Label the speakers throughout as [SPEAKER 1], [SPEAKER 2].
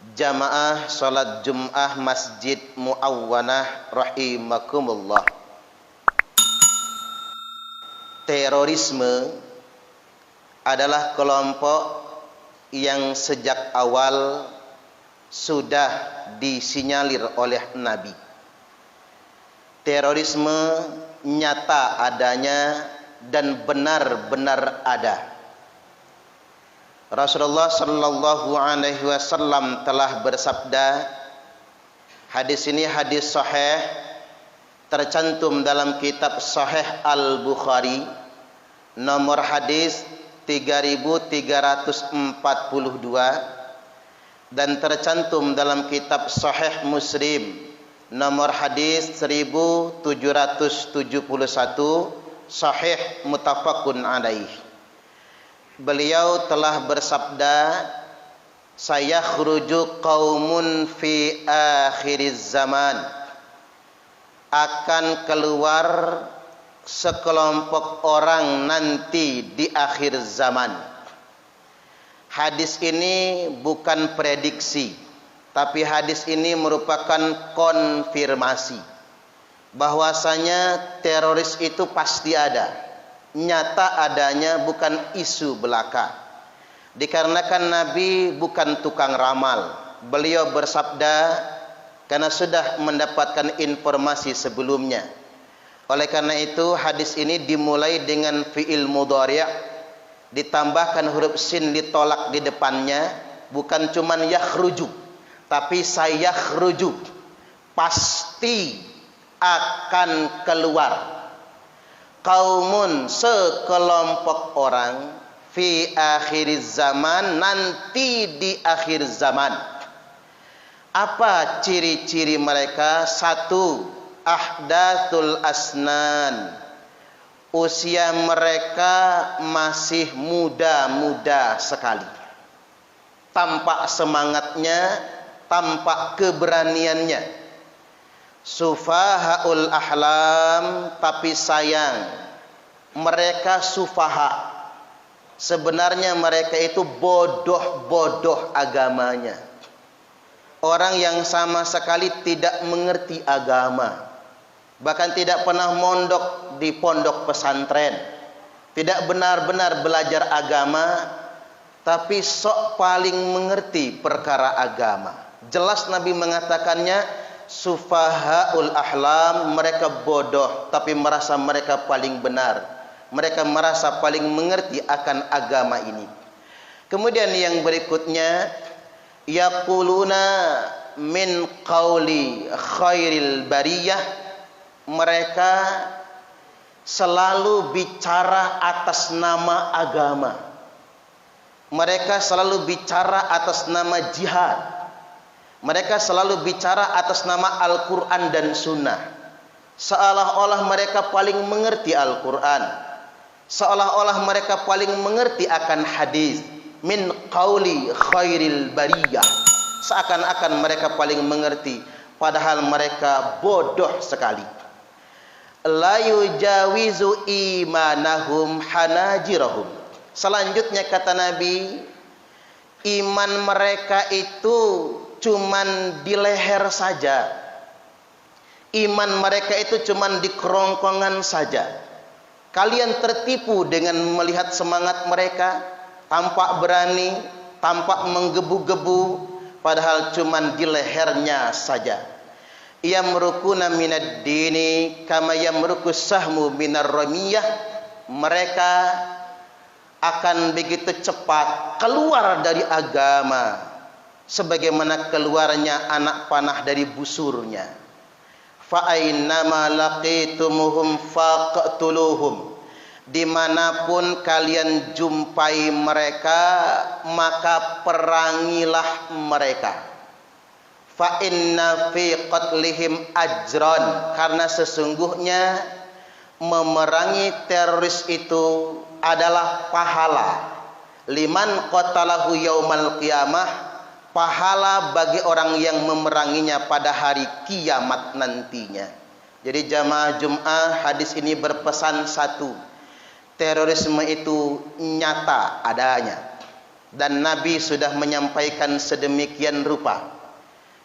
[SPEAKER 1] Jamaah salat Jum'ah Masjid Muawwanah rahimakumullah. Terorisme adalah kelompok yang sejak awal sudah disinyalir oleh Nabi. Terorisme nyata adanya dan benar-benar ada. Rasulullah sallallahu alaihi wasallam telah bersabda, hadis ini hadis sahih, tercantum dalam kitab Sahih Al-Bukhari, nomor hadis 3342, dan tercantum dalam kitab Sahih Muslim, nomor hadis 1771, sahih muttafaqun alaih. Beliau telah bersabda, sayakhruju qaumun fi akhiriz zaman, akan keluar sekelompok orang nanti di akhir zaman. Hadis ini bukan prediksi, tapi hadis ini merupakan konfirmasi bahwasanya teroris itu pasti ada. Nyata adanya, bukan isu belaka. Dikarenakan Nabi bukan tukang ramal. Beliau bersabda karena sudah mendapatkan informasi sebelumnya. Oleh karena itu hadis ini dimulai dengan fi'il mudhari', ditambahkan huruf sin ditolak di depannya, bukan cuman yakhruju, tapi sayakhruju, pasti akan keluar. Kaumun, sekelompok orang, fi akhiriz zaman, nanti di akhir zaman. Apa ciri-ciri mereka? Satu, ahdathul asnan, usia mereka masih muda-muda sekali. Tampak semangatnya, tampak keberaniannya. Sufahaul ahlam, tapi sayang mereka sufaha. Sebenarnya mereka itu bodoh-bodoh agamanya. Orang yang sama sekali tidak mengerti agama, bahkan tidak pernah mondok di pondok pesantren, tidak benar-benar belajar agama, tapi sok paling mengerti perkara agama. Jelas Nabi mengatakannya, sufahaul ahlam, mereka bodoh tapi merasa mereka paling benar. Mereka merasa paling mengerti akan agama ini. Kemudian yang berikutnya, yaquluna min qauli khairil bariyah, mereka selalu bicara atas nama agama. Mereka selalu bicara atas nama jihad. Mereka selalu bicara atas nama Al-Quran dan Sunnah. Seolah-olah mereka paling mengerti Al-Quran, seolah-olah mereka paling mengerti akan hadis. Min qauli khairil bariyah, seakan-akan mereka paling mengerti, padahal mereka bodoh sekali. La yujawizu imanahum hanajirahum. Selanjutnya kata Nabi, iman mereka itu cuman di leher saja. Iman mereka itu cuman di kerongkongan saja. Kalian tertipu dengan melihat semangat mereka, tampak berani, tampak menggebu-gebu, padahal cuman di lehernya saja. Yamrukuna minad dini kama yamrukus sahmu minar ramiyah. Mereka akan begitu cepat keluar dari agama sebagaimana keluarnya anak panah dari busurnya. Fa ainnama laqitumuhum faqtuluhum, dimanapun kalian jumpai mereka maka perangilah mereka. Fa inna fi qatlihim ajran, karena sesungguhnya memerangi teroris itu adalah pahala. Liman qatalahu yaumal qiyamah, pahala bagi orang yang memeranginya pada hari kiamat nantinya. Jadi jamaah Jum'ah, hadis ini berpesan satu, terorisme itu nyata adanya. dan Nabi sudah menyampaikan sedemikian rupa.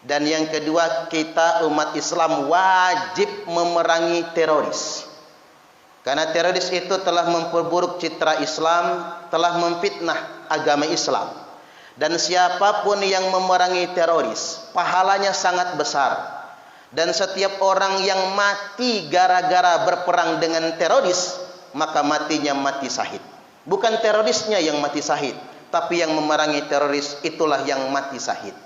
[SPEAKER 1] Dan yang kedua, kita umat Islam wajib memerangi teroris. Karena teroris itu telah memperburuk citra Islam, telah memfitnah agama Islam. Dan siapapun yang memerangi teroris, pahalanya sangat besar. Dan setiap orang yang mati gara-gara berperang dengan teroris, maka matinya mati syahid. Bukan terorisnya yang mati syahid, tapi yang memerangi teroris itulah yang mati syahid.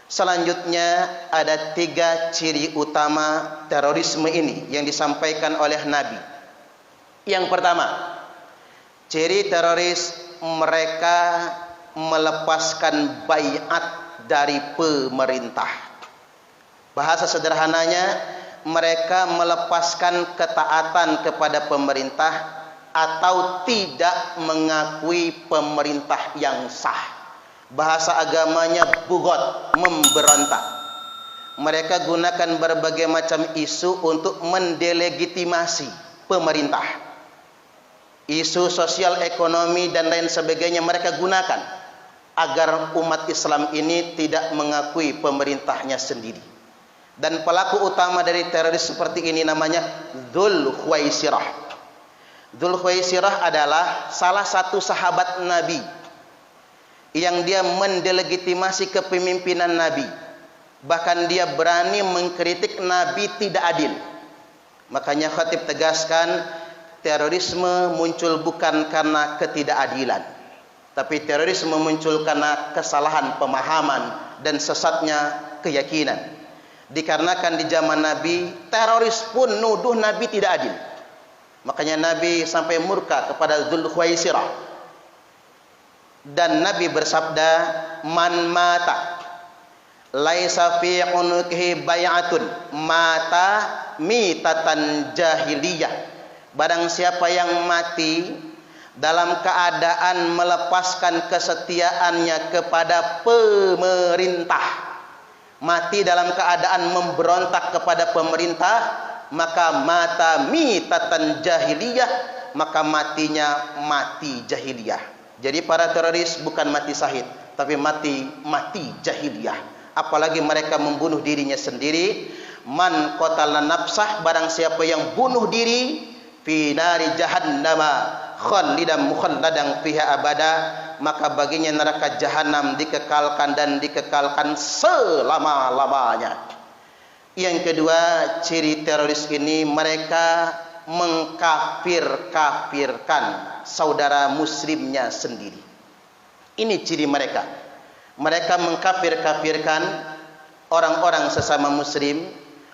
[SPEAKER 1] Selanjutnya ada 3 ciri utama terorisme ini yang disampaikan oleh Nabi. Yang pertama, ciri teroris, mereka melepaskan baiat dari pemerintah. Bahasa sederhananya, mereka melepaskan ketaatan kepada pemerintah atau tidak mengakui pemerintah yang sah. Bahasa agamanya bughad, memberontak. Mereka gunakan berbagai macam isu untuk mendelegitimasi pemerintah. Isu sosial, ekonomi dan lain sebagainya mereka gunakan agar umat Islam ini tidak mengakui pemerintahnya sendiri. Dan pelaku utama dari teroris seperti ini namanya Dzul Khuwaisirah. Dzul Khuwaisirah adalah salah satu sahabat Nabi yang dia mendelegitimasi kepemimpinan Nabi. Bahkan dia berani mengkritik Nabi tidak adil. Makanya khatib tegaskan, terorisme muncul bukan karena ketidakadilan, tapi terorisme muncul karena kesalahan pemahaman dan sesatnya keyakinan. Dikarenakan di zaman Nabi, teroris pun nuduh Nabi tidak adil. Makanya Nabi sampai murka kepada Dzul Khuwaisirah. Dan Nabi bersabda, man mata laisa fi unuqihi bai'atun mata mitatan jahiliyah. Barang siapa yang mati dalam keadaan melepaskan kesetiaannya kepada pemerintah, mati dalam keadaan memberontak kepada pemerintah, maka mata mitatan jahiliyah, maka matinya mati jahiliyah. Jadi para teroris bukan mati syahid, tapi mati jahiliyah. Apalagi mereka membunuh dirinya sendiri. Man qatala nafsah, barang siapa yang bunuh diri, fi nari jahannama khalidan mukhalladan fiha abada, maka baginya neraka jahanam dikekalkan dan dikekalkan selama-lamanya. Yang kedua, ciri teroris ini mereka mengkafir-kafirkan saudara muslimnya sendiri. Ini ciri mereka. Mereka mengkafir-kafirkan orang-orang sesama muslim.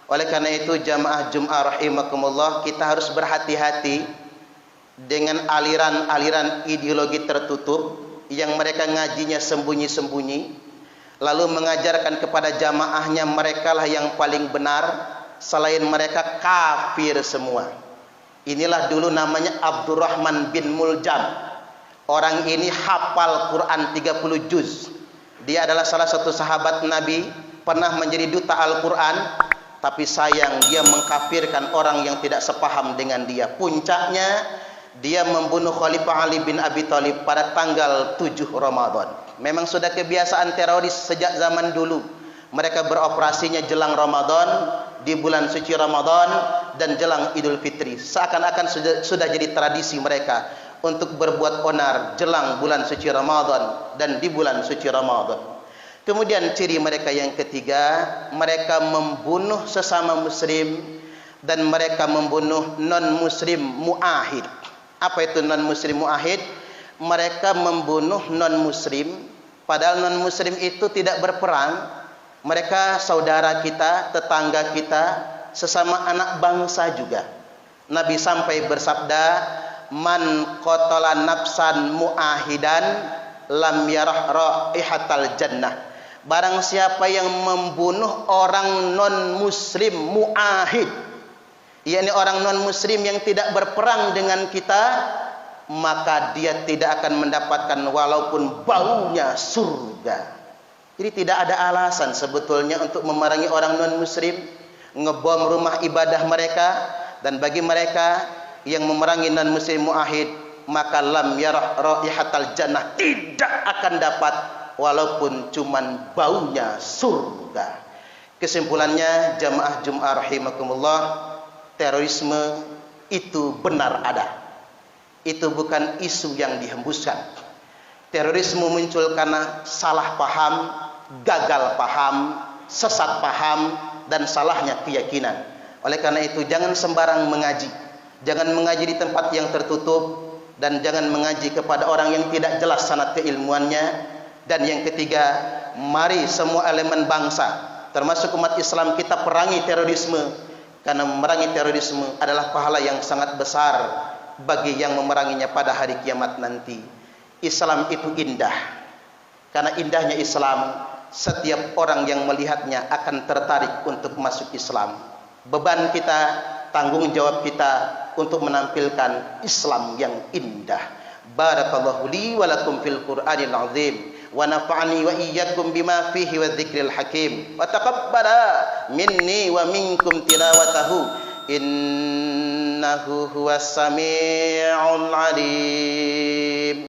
[SPEAKER 1] Oleh karena itu jamaah Jum'ah rahimakumullah, kita harus berhati-hati dengan aliran-aliran ideologi tertutup yang mereka ngajinya sembunyi-sembunyi, lalu mengajarkan kepada jamaahnya merekalah yang paling benar, selain mereka kafir semua. Inilah dulu namanya Abdurrahman bin Muljam. Orang ini hafal Quran 30 juz. Dia adalah salah satu sahabat Nabi, pernah menjadi duta Al-Quran, tapi sayang dia mengkafirkan orang yang tidak sepaham dengan dia. Puncaknya dia membunuh Khalifah Ali bin Abi Thalib pada tanggal 7 Ramadan. Memang sudah kebiasaan teroris sejak zaman dulu. Mereka beroperasinya jelang Ramadan, di bulan suci Ramadan, dan jelang Idul Fitri. Seakan-akan sudah jadi tradisi mereka untuk berbuat onar jelang bulan suci Ramadan dan di bulan suci Ramadan. Kemudian ciri mereka yang ketiga, mereka membunuh sesama muslim dan mereka membunuh non-muslim mu'ahid. Apa itu non-muslim mu'ahid? Mereka membunuh non-muslim, padahal non-muslim itu tidak berperang. Mereka saudara kita, tetangga kita, sesama anak bangsa juga. Nabi sampai bersabda, man qatala nafsan mu'ahidan lam yarah raihatal jannah. Barang siapa yang membunuh orang non-muslim mu'ahid, yakni orang non-muslim yang tidak berperang dengan kita, maka dia tidak akan mendapatkan walaupun baunya surga. Jadi tidak ada alasan sebetulnya untuk memerangi orang non-muslim, ngebom rumah ibadah mereka. Dan bagi mereka yang memerangi non-muslim mu'ahid, maka lam yarah raihatal jannah, tidak akan dapat walaupun cuman baunya surga. Kesimpulannya jamaah Jumat rahimakumullah, terorisme itu benar ada. Itu bukan isu yang dihembuskan. Terorisme muncul karena salah paham, gagal paham, sesat paham, dan salahnya keyakinan. Oleh karena itu jangan sembarang mengaji. Jangan mengaji di tempat yang tertutup, dan jangan mengaji kepada orang yang tidak jelas sanad keilmuannya. Dan yang ketiga, mari semua elemen bangsa termasuk umat Islam kita perangi terorisme, karena memerangi terorisme adalah pahala yang sangat besar bagi yang memeranginya pada hari kiamat nanti. Islam itu indah. Karena indahnya Islam, setiap orang yang melihatnya akan tertarik untuk masuk Islam. Beban kita, tanggung jawab kita untuk menampilkan Islam yang indah. Barakallahu li wa lakum fil Qur'anil azim, wa nafa'ani wa iyyakum bima fihi wa dzikril hakim, wa taqabbala minni wa minkum tilawatahu innahu huwas sami'ul alim.